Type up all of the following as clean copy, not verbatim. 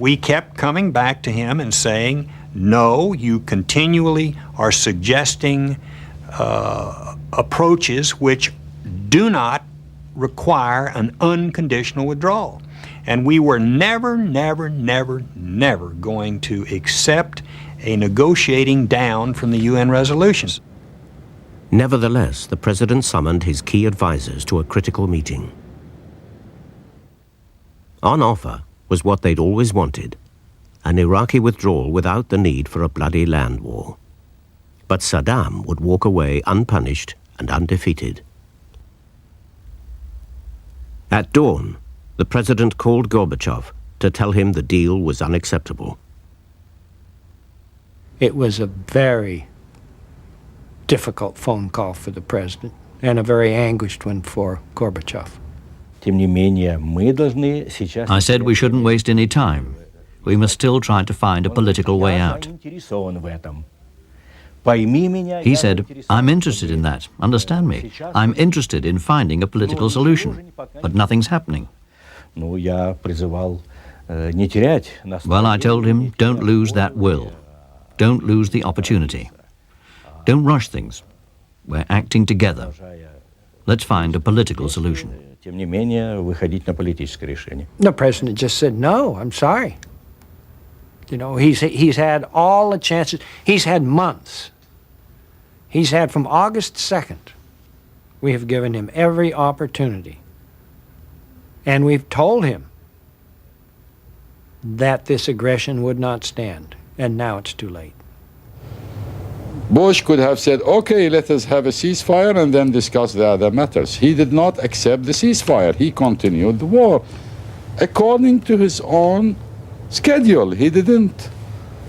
We kept coming back to him and saying, no, you continually are suggesting approaches which do not require an unconditional withdrawal. And we were never going to accept a negotiating down from the UN resolutions. Nevertheless, the president summoned his key advisors to a critical meeting. On offer was what they'd always wanted, an Iraqi withdrawal without the need for a bloody land war. But Saddam would walk away unpunished and undefeated. At dawn, the president called Gorbachev to tell him the deal was unacceptable. It was a very difficult phone call for the president and a very anguished one for Gorbachev. I said we shouldn't waste any time. We must still try to find a political way out. He said, I'm interested in that, understand me. I'm interested in finding a political solution, but nothing's happening. Well, I told him, don't lose that will. Don't lose the opportunity. Don't rush things. We're acting together. Let's find a political solution. The president just said, no, I'm sorry. You know, he's had all the chances. He's had months. He's had from August 2nd. We have given him every opportunity. And we've told him that this aggression would not stand. And now it's too late. Bush could have said, okay, let us have a ceasefire and then discuss the other matters. He did not accept the ceasefire. He continued the war according to his own schedule. He didn't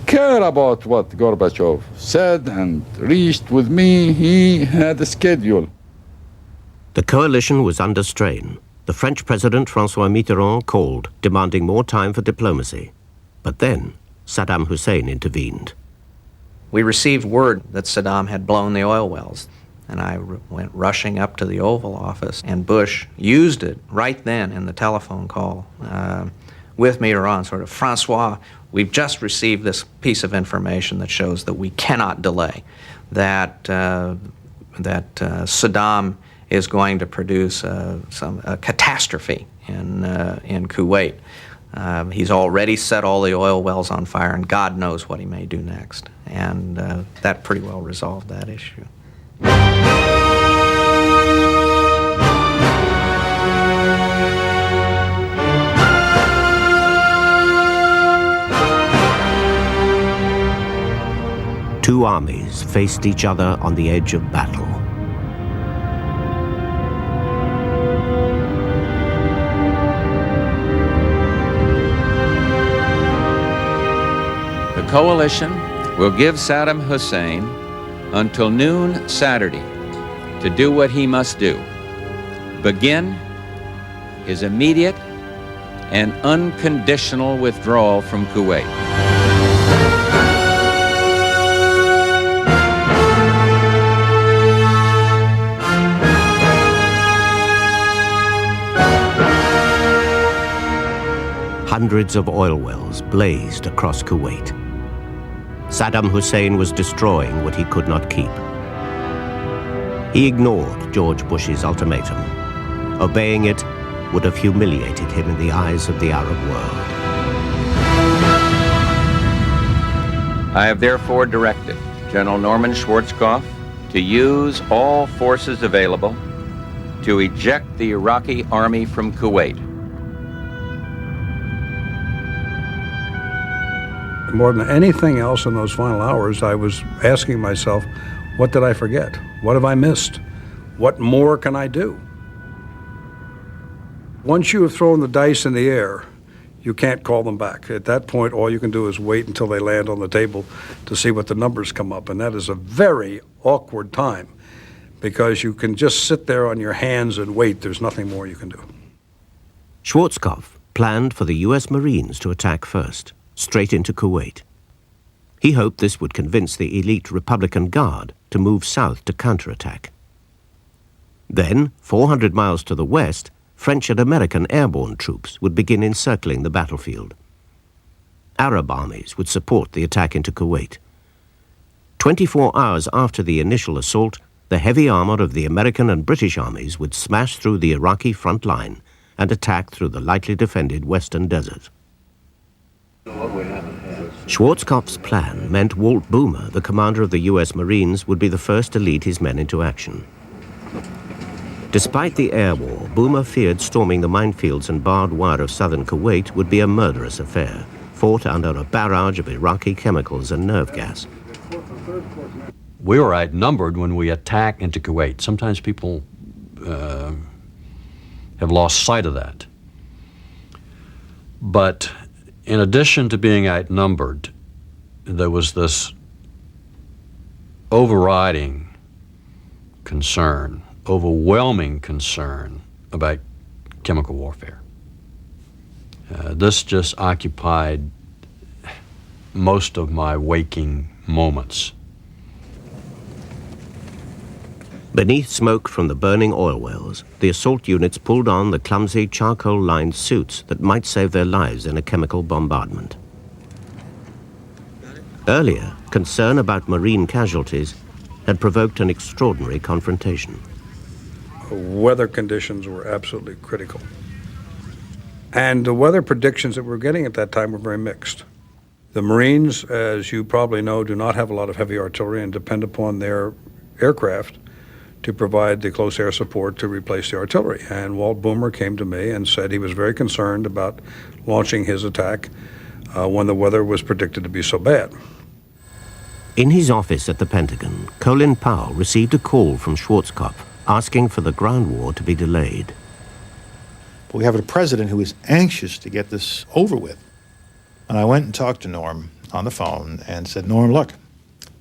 care about what Gorbachev said and reached with me. He had a schedule. The coalition was under strain. The French President François Mitterrand called, demanding more time for diplomacy. But then Saddam Hussein intervened. We received word that Saddam had blown the oil wells, and I went rushing up to the Oval Office, and Bush used it right then in the telephone call with Mitterrand, sort of, Francois, we've just received this piece of information that shows that we cannot delay, that Saddam is going to produce a catastrophe in Kuwait. He's already set all the oil wells on fire, and God knows what he may do next. And that pretty well resolved that issue. Two armies faced each other on the edge of battle. The coalition will give Saddam Hussein until noon Saturday to do what he must do. Begin his immediate and unconditional withdrawal from Kuwait. Hundreds of oil wells blazed across Kuwait. Saddam Hussein was destroying what he could not keep. He ignored George Bush's ultimatum. Obeying it would have humiliated him in the eyes of the Arab world. I have therefore directed General Norman Schwarzkopf to use all forces available to eject the Iraqi army from Kuwait. More than anything else in those final hours, I was asking myself, what did I forget? What have I missed? What more can I do? Once you have thrown the dice in the air, you can't call them back. At that point, all you can do is wait until they land on the table to see what the numbers come up. And that is a very awkward time because you can just sit there on your hands and wait. There's nothing more you can do. Schwarzkopf planned for the U.S. Marines to attack first, straight into Kuwait. He hoped this would convince the elite Republican Guard to move south to counterattack. Then, 400 miles to the west, French and American airborne troops would begin encircling the battlefield. Arab armies would support the attack into Kuwait. 24 hours after the initial assault, the heavy armor of the American and British armies would smash through the Iraqi front line and attack through the lightly defended western desert. Schwarzkopf's plan meant Walt Boomer, the commander of the U.S. Marines, would be the first to lead his men into action. Despite the air war, Boomer feared storming the minefields and barbed wire of southern Kuwait would be a murderous affair, fought under a barrage of Iraqi chemicals and nerve gas. We were outnumbered when we attacked into Kuwait. Sometimes people have lost sight of that. But in addition to being outnumbered, there was this overriding concern, overwhelming concern about chemical warfare. This just occupied most of my waking moments. Beneath smoke from the burning oil wells, the assault units pulled on the clumsy charcoal-lined suits that might save their lives in a chemical bombardment. Earlier, concern about Marine casualties had provoked an extraordinary confrontation. Weather conditions were absolutely critical. And the weather predictions that we were getting at that time were very mixed. The Marines, as you probably know, do not have a lot of heavy artillery and depend upon their aircraft to provide the close air support to replace the artillery. And Walt Boomer came to me and said he was very concerned about launching his attack when the weather was predicted to be so bad. In his office at the Pentagon, Colin Powell received a call from Schwarzkopf asking for the ground war to be delayed. We have a president who is anxious to get this over with. And I went and talked to Norm on the phone and said, Norm, look,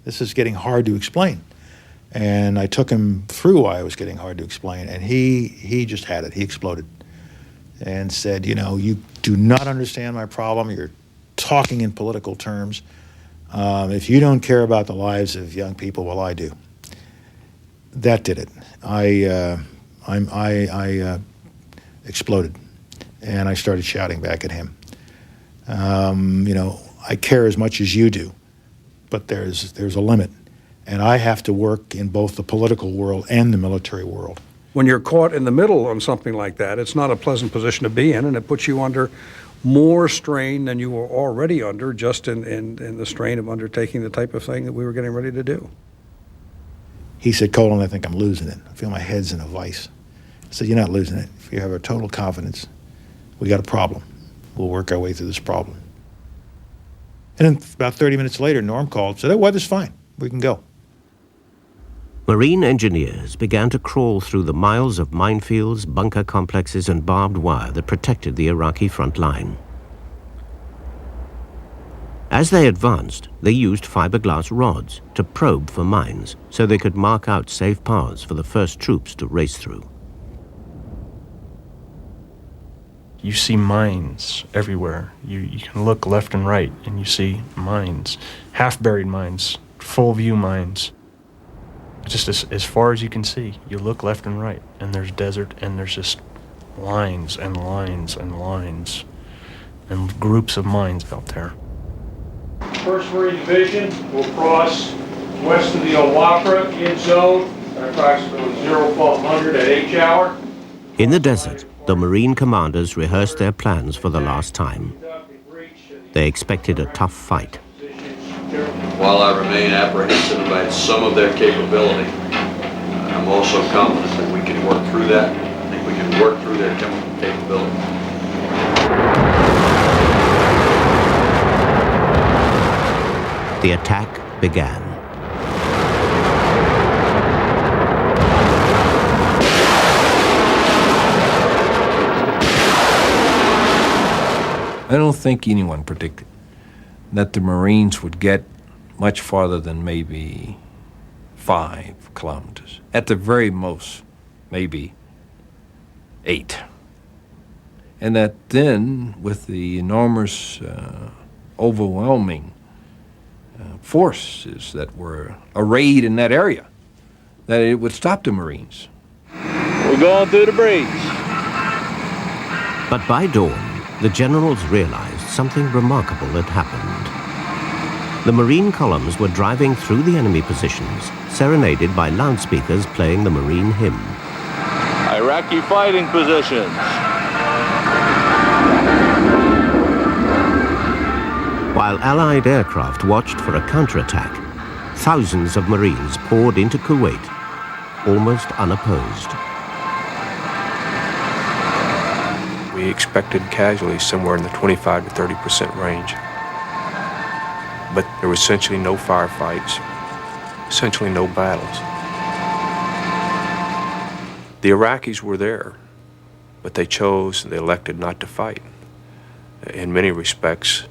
this is getting hard to explain. And I took him through why it was getting hard to explain, and he just had it. He exploded and said, you know, you do not understand my problem. You're talking in political terms. If you don't care about the lives of young people, well, I do. That did it. I exploded, and I started shouting back at him. You know, I care as much as you do, but there's a limit. And I have to work in both the political world and the military world. When you're caught in the middle on something like that, it's not a pleasant position to be in, and it puts you under more strain than you were already under just in the strain of undertaking the type of thing that we were getting ready to do. He said, Colin, I think I'm losing it. I feel my head's in a vice. I said, you're not losing it. If you have a total confidence, we got a problem. We'll work our way through this problem. And then about 30 minutes later, Norm called and said, the weather's fine. We can go. Marine engineers began to crawl through the miles of minefields, bunker complexes, and barbed wire that protected the Iraqi front line. As they advanced, they used fiberglass rods to probe for mines so they could mark out safe paths for the first troops to race through. You see mines everywhere. You can look left and right and you see mines, half-buried mines, full-view mines. Just as far as you can see, you look left and right, and there's desert, and there's just lines and lines and lines, and groups of mines out there. 1st Marine Division will cross west of the El Wafra in zone at approximately 0-1200 at H-hour. In the desert, the Marine commanders rehearsed their plans for the last time. They expected a tough fight. While I remain apprehensive about some of their capability, I'm also confident that we can work through that. I think we can work through their chemical capability. The attack began. I don't think anyone predicted that the Marines would get much farther than maybe 5 kilometers. At the very most, maybe 8. And that then, with the enormous, overwhelming forces that were arrayed in that area, that it would stop the Marines. We're going through the breach. But by dawn, the generals realized something remarkable had happened. The Marine columns were driving through the enemy positions, serenaded by loudspeakers playing the Marine hymn. Iraqi fighting positions. While Allied aircraft watched for a counterattack, thousands of Marines poured into Kuwait, almost unopposed. We expected casualties somewhere in the 25 to 30% range. But there were essentially no firefights, essentially no battles. The Iraqis were there, but they elected not to fight. In many respects,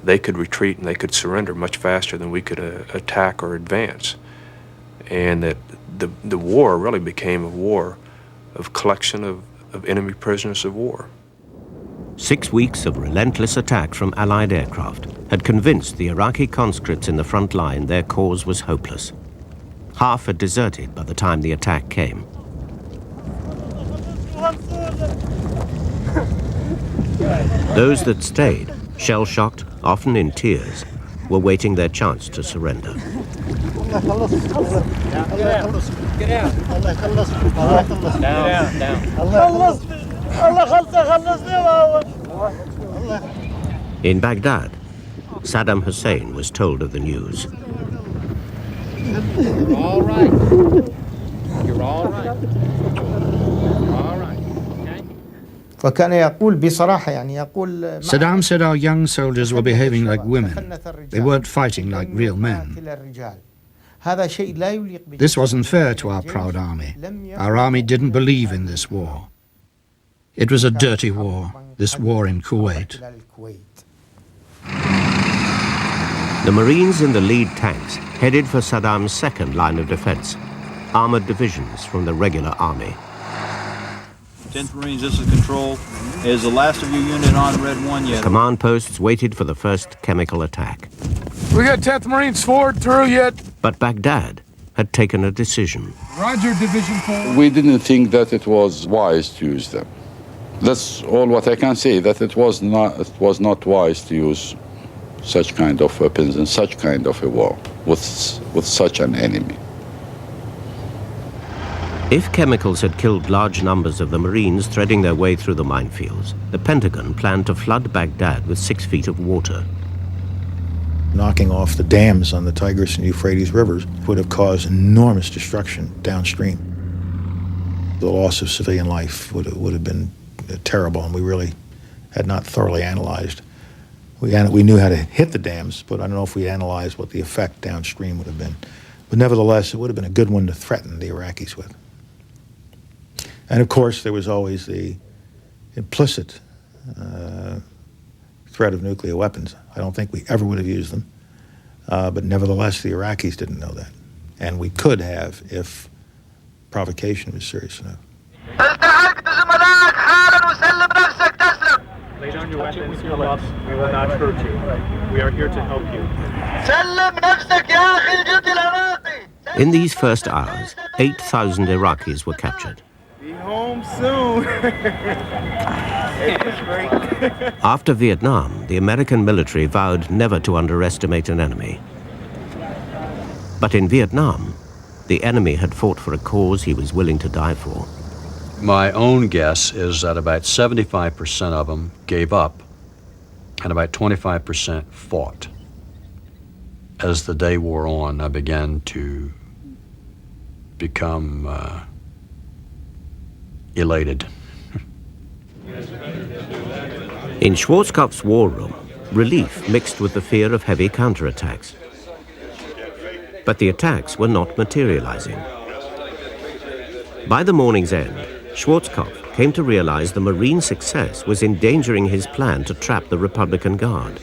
they could retreat and they could surrender much faster than we could attack or advance. And that the war really became a war of collection of enemy prisoners of war. 6 weeks of relentless attack from Allied aircraft had convinced the Iraqi conscripts in the front line their cause was hopeless. Half had deserted by the time the attack came. Those that stayed, shell-shocked, often in tears, were waiting their chance to surrender. In Baghdad, Saddam Hussein was told of the news. You're all right. You're all right. All right. Saddam said our young soldiers were behaving like women. They weren't fighting like real men. This wasn't fair to our proud army. Our army didn't believe in this war. It was a dirty war, this war in Kuwait. The Marines in the lead tanks headed for Saddam's second line of defense, armored divisions from the regular army. 10th Marines, this is Control. Is the last of your unit on Red 1 yet? Command posts waited for the first chemical attack. We got 10th Marines forward through yet? But Baghdad had taken a decision. Roger, Division 4. We didn't think that it was wise to use them. That's all what I can say, that it was not wise to use such kind of weapons in such kind of a war with such an enemy. If chemicals had killed large numbers of the Marines threading their way through the minefields, the Pentagon planned to flood Baghdad with 6 feet of water. Knocking off the dams on the Tigris and Euphrates rivers would have caused enormous destruction downstream. The loss of civilian life would have been terrible, and we really had not thoroughly analyzed. We knew how to hit the dams, but I don't know if we analyzed what the effect downstream would have been. But nevertheless, it would have been a good one to threaten the Iraqis with. And of course, there was always the implicit threat of nuclear weapons. I don't think we ever would have used them, but nevertheless, the Iraqis didn't know that. And we could have if provocation was serious enough. Lay down your weapons, come up. We will not hurt you. We are here to help you. In these first hours, 8,000 Iraqis were captured. Be home soon. It was great. After Vietnam, the American military vowed never to underestimate an enemy. But in Vietnam, the enemy had fought for a cause he was willing to die for. My own guess is that about 75% of them gave up and about 25% fought. As the day wore on, I began to become elated. In Schwarzkopf's war room, relief mixed with the fear of heavy counterattacks. But the attacks were not materializing. By the morning's end, Schwarzkopf came to realize the Marine success was endangering his plan to trap the Republican Guard.